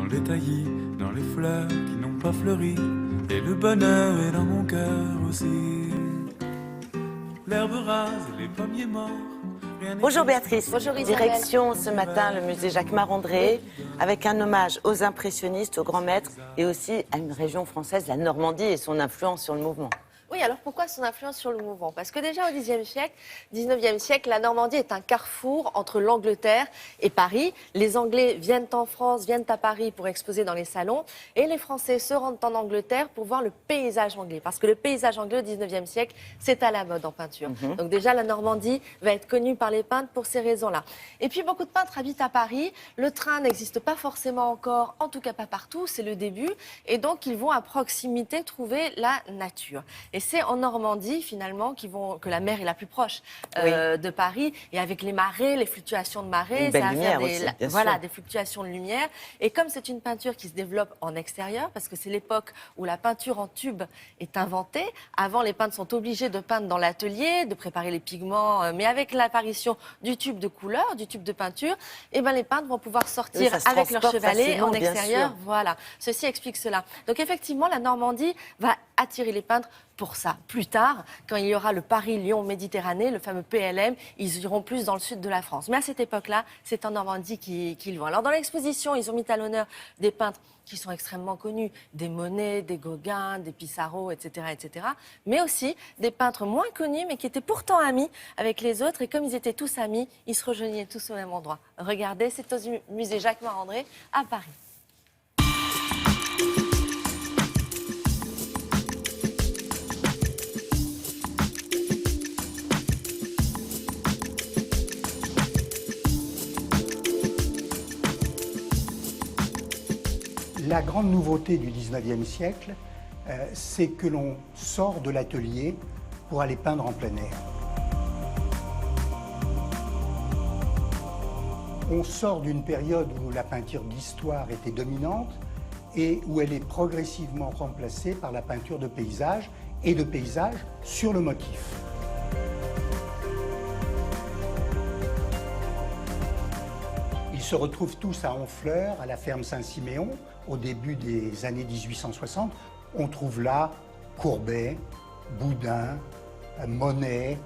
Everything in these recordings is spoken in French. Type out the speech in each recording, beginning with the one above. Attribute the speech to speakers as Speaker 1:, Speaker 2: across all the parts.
Speaker 1: dans les taillis, dans les fleurs qui n'ont pas fleuri. Et le bonheur est dans mon cœur aussi. L'herbe rase et les pommiers morts.
Speaker 2: Bonjour Béatrice.
Speaker 3: Bonjour Isabelle.
Speaker 2: Direction ce matin le musée Jacques Marandré avec un hommage aux impressionnistes, aux grands maîtres et aussi à une région française, la Normandie et son influence sur le mouvement.
Speaker 3: Oui, alors pourquoi son influence sur le mouvement? Parce que déjà au XIXe siècle, la Normandie est un carrefour entre l'Angleterre et Paris. Les Anglais viennent en France, viennent à Paris pour exposer dans les salons et les Français se rendent en Angleterre pour voir le paysage anglais. Parce que le paysage anglais au XIXe siècle, c'est à la mode en peinture. Donc déjà, la Normandie va être connue par les peintres pour ces raisons-là. Et puis beaucoup de peintres habitent à Paris. Le train n'existe pas forcément encore, en tout cas pas partout, c'est le début. Et donc ils vont à proximité trouver la nature. Et c'est en Normandie, finalement, que la mer est la plus proche de Paris. Et avec les marées, les fluctuations de marée,
Speaker 2: ça va faire
Speaker 3: des fluctuations de lumière. Et comme c'est une peinture qui se développe en extérieur, parce que c'est l'époque où la peinture en tube est inventée. Avant, les peintres sont obligés de peindre dans l'atelier, de préparer les pigments. Mais avec l'apparition du tube de couleur, du tube de peinture, eh ben, les peintres vont pouvoir sortir avec leur chevalet en extérieur. Voilà, ceci explique cela. Donc effectivement, la Normandie va attirer les peintres pour ça. Plus tard, quand il y aura le Paris-Lyon-Méditerranée, le fameux PLM, ils iront plus dans le sud de la France. Mais à cette époque-là, c'est en Normandie qu'ils vont. Alors dans l'exposition, ils ont mis à l'honneur des peintres qui sont extrêmement connus, des Monet, des Gauguin, des Pissarro, etc., etc. Mais aussi des peintres moins connus, mais qui étaient pourtant amis avec les autres. Et comme ils étaient tous amis, ils se rejoignaient tous au même endroit. Regardez, c'est au musée Jacques Marandré à Paris.
Speaker 4: La grande nouveauté du XIXe siècle, c'est que l'on sort de l'atelier pour aller peindre en plein air. On sort d'une période où la peinture d'histoire était dominante et où elle est progressivement remplacée par la peinture de paysage et de paysage sur le motif. Ils se retrouvent tous à Honfleur, à la ferme Saint-Siméon, au début des années 1860. On trouve là Courbet, Boudin, Monet,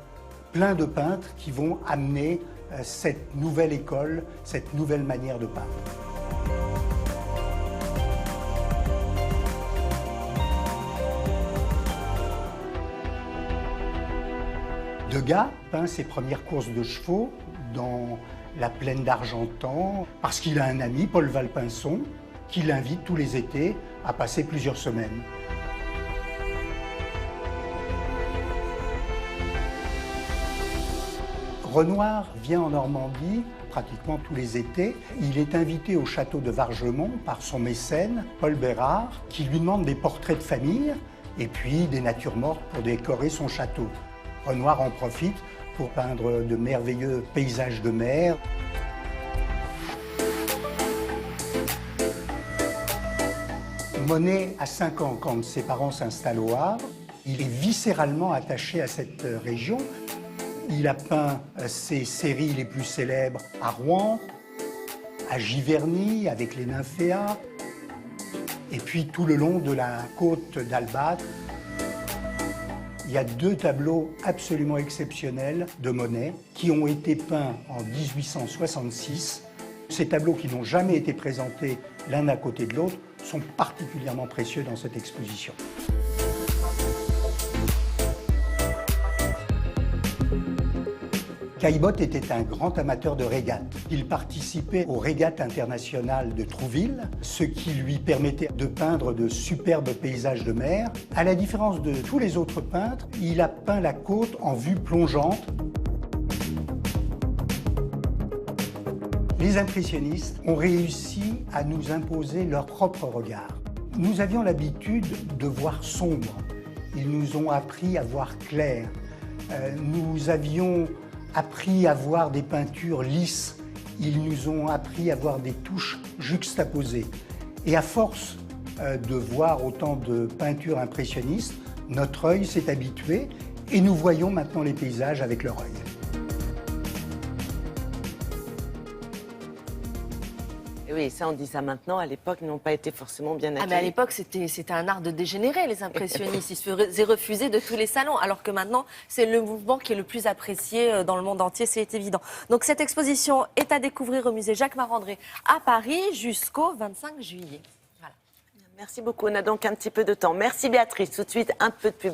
Speaker 4: plein de peintres qui vont amener cette nouvelle école, cette nouvelle manière de peindre. Degas peint ses premières courses de chevaux dans la plaine d'Argentan, parce qu'il a un ami, Paul Valpinson, qui l'invite tous les étés à passer plusieurs semaines. Renoir vient en Normandie pratiquement tous les étés. Il est invité au château de Vargemont par son mécène, Paul Bérard, qui lui demande des portraits de famille et puis des natures mortes pour décorer son château. Renoir en profite pour peindre de merveilleux paysages de mer. Monet a 5 ans quand ses parents s'installent au Havre. Il est viscéralement attaché à cette région. Il a peint ses séries les plus célèbres à Rouen, à Giverny avec les nymphéas, et puis tout le long de la côte d'Albat. Il y a 2 tableaux absolument exceptionnels de Monet qui ont été peints en 1866. Ces tableaux qui n'ont jamais été présentés l'un à côté de l'autre sont particulièrement précieux dans cette exposition. Caillebotte était un grand amateur de régates. Il participait aux régates internationales de Trouville, ce qui lui permettait de peindre de superbes paysages de mer. À la différence de tous les autres peintres, il a peint la côte en vue plongeante. Les impressionnistes ont réussi à nous imposer leur propre regard. Nous avions l'habitude de voir sombre. Ils nous ont appris à voir clair. Nous avions appris à voir des peintures lisses. Ils nous ont appris à voir des touches juxtaposées. Et à force de voir autant de peintures impressionnistes, notre œil s'est habitué et nous voyons maintenant les paysages avec leur œil.
Speaker 2: Et oui, ça on dit ça maintenant. À l'époque, ils n'ont pas été forcément bien accueillis.
Speaker 3: Mais à l'époque, c'était un art de dégénérer, les impressionnistes. Ils se faisaient refuser de tous les salons, alors que maintenant, c'est le mouvement qui est le plus apprécié dans le monde entier, c'est évident. Donc cette exposition est à découvrir au musée Jacques Marandré à Paris jusqu'au 25 juillet. Voilà.
Speaker 2: Merci beaucoup. On a donc un petit peu de temps. Merci Béatrice. Tout de suite, un peu de pub.